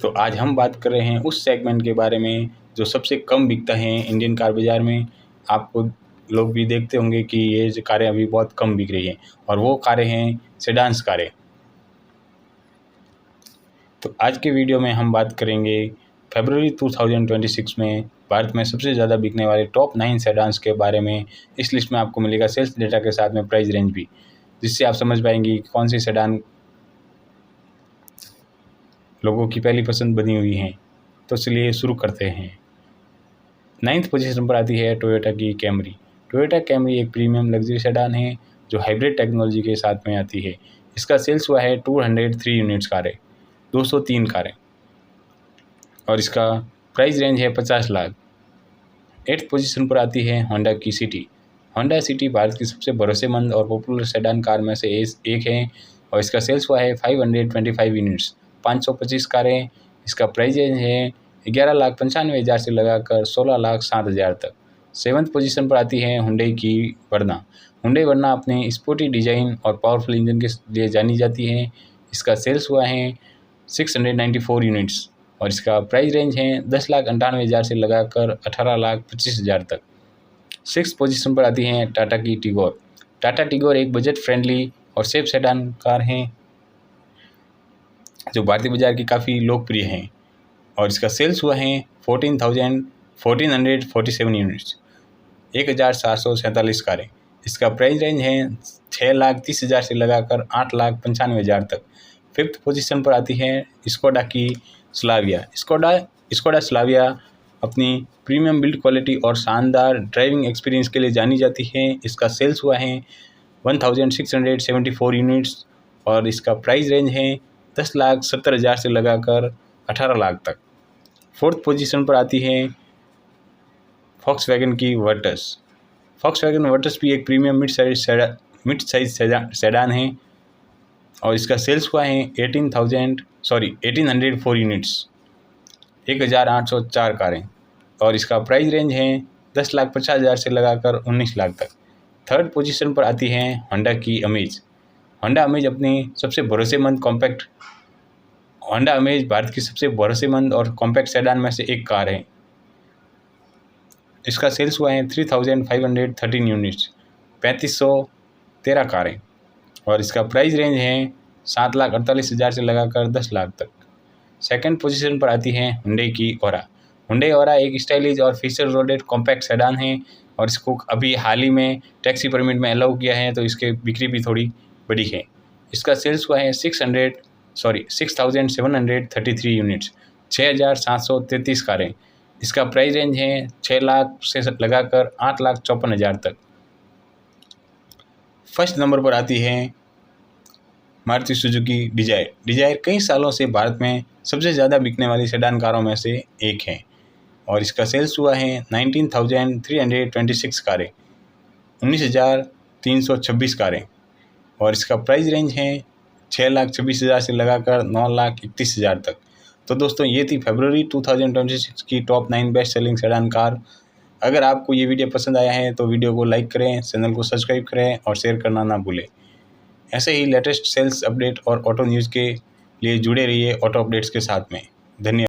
तो आज हम बात कर रहे हैं उस सेगमेंट के बारे में जो सबसे कम बिकता है इंडियन कार बाज़ार में। आपको लोग भी देखते होंगे कि ये जो कारें अभी बहुत कम बिक रही हैं और वो कारें हैं सेडान्स कारें। तो आज के वीडियो में हम बात करेंगे फरवरी 2026 में भारत में सबसे ज़्यादा बिकने वाले टॉप 9 सेडान्स के बारे में। इस लिस्ट में आपको मिलेगा सेल्स डेटा के साथ में प्राइस रेंज भी, जिससे आप समझ पाएंगे कि कौन सी सेडान लोगों की पहली पसंद बनी हुई हैं। तो चलिए शुरू करते हैं। 9th पोजीशन पर आती है टोयोटा की कैमरी। टोयोटा कैमरी एक प्रीमियम लग्जरी सेडान है जो हाइब्रिड टेक्नोलॉजी के साथ में आती है। इसका सेल्स हुआ है 203 यूनिट्स कारें, 203 कारें, और इसका प्राइस रेंज है 50 लाख। 8th पोजीशन पर आती है होंडा की सिटी। होंडा सिटी भारत की सबसे भरोसेमंद और पॉपुलर सेडान कार में से एक है और इसका सेल्स हुआ है 525 यूनिट्स, 525 कारें। इसका प्राइस रेंज है 11,95,000 से लगाकर 16,07,000 तक। 7th पोजीशन पर आती है हुंडई की वर्ना। हुंडई वर्ना अपने स्पोर्टी डिज़ाइन और पावरफुल इंजन के लिए जानी जाती है। इसका सेल्स हुआ है 694 यूनिट्स और इसका प्राइस रेंज है 10,98,000 से लगाकर 18,25,000 तक। 6th पोजीशन पर आती है टाटा की टिगोर। टाटा टिगोर एक बजट फ्रेंडली और सेफ सेडान कार है जो भारतीय बाजार की काफ़ी लोकप्रिय हैं और इसका सेल्स हुआ है 1447 यूनिट्स, 1,747 कारें। इसका प्राइस रेंज है 6,30,000 से लगाकर 8,95,000 तक। 5th पोजीशन पर आती है स्कोडा की स्लाविया। स्कोडा स्लाविया अपनी प्रीमियम बिल्ड क्वालिटी और शानदार ड्राइविंग एक्सपीरियंस के लिए जानी जाती है। इसका सेल्स हुआ है 1,674 यूनिट्स और इसका प्राइस रेंज है 10,70,000 से लगाकर 18 लाख तक। 4th पोजीशन पर आती है फॉक्सवैगन की वर्टस। फॉक्सवैगन वर्टस भी एक प्रीमियम मिड साइज सेडान है और इसका सेल्स हुआ है 1,804 यूनिट्स, 1,804 कारें, और इसका प्राइस रेंज है 10,50,000 से लगाकर 19 लाख तक। 3rd पोजीशन पर आती है होंडा की अमेज। होंडा अमेज भारत की सबसे भरोसेमंद और कॉम्पैक्ट सेडान में से एक कार है। इसका सेल्स हुआ है 3,513 यूनिट्स, 3,513 कारें, और इसका प्राइस रेंज है 7,48,000 से लगाकर 10 लाख तक। 2nd पोजीशन पर आती है हुंडई की ओरा। हुंडई ओरा एक स्टाइलिश और फीचर लोडेड कॉम्पैक्ट सेडान है और इसको अभी हाल ही में टैक्सी परमिट में अलाउ किया है, तो इसके बिक्री भी थोड़ी बड़ी है। इसका सेल्स हुआ है 6,733 यूनिट्स, 6,733 कारें। इसका प्राइस रेंज है 6 लाख से लगाकर 8,54,000 तक। 1st नंबर पर आती है मारुति सुजुकी डिजायर। डिजायर कई सालों से भारत में सबसे ज़्यादा बिकने वाली सेडान कारों में से एक है और इसका सेल्स हुआ है 19,326 कारें, 19,326 कारें, और इसका प्राइस रेंज है 6,26,000 से लगाकर 9,31,000 तक। तो दोस्तों, ये थी फरवरी 2026 की top 9 best selling sedan car. अगर आपको ये वीडियो पसंद आया है तो वीडियो को लाइक करें, चैनल को सब्सक्राइब करें और शेयर करना ना भूलें। ऐसे ही लेटेस्ट सेल्स अपडेट और ऑटो न्यूज़ के लिए जुड़े रहिए ऑटो अपडेट्स के साथ में। धन्यवाद।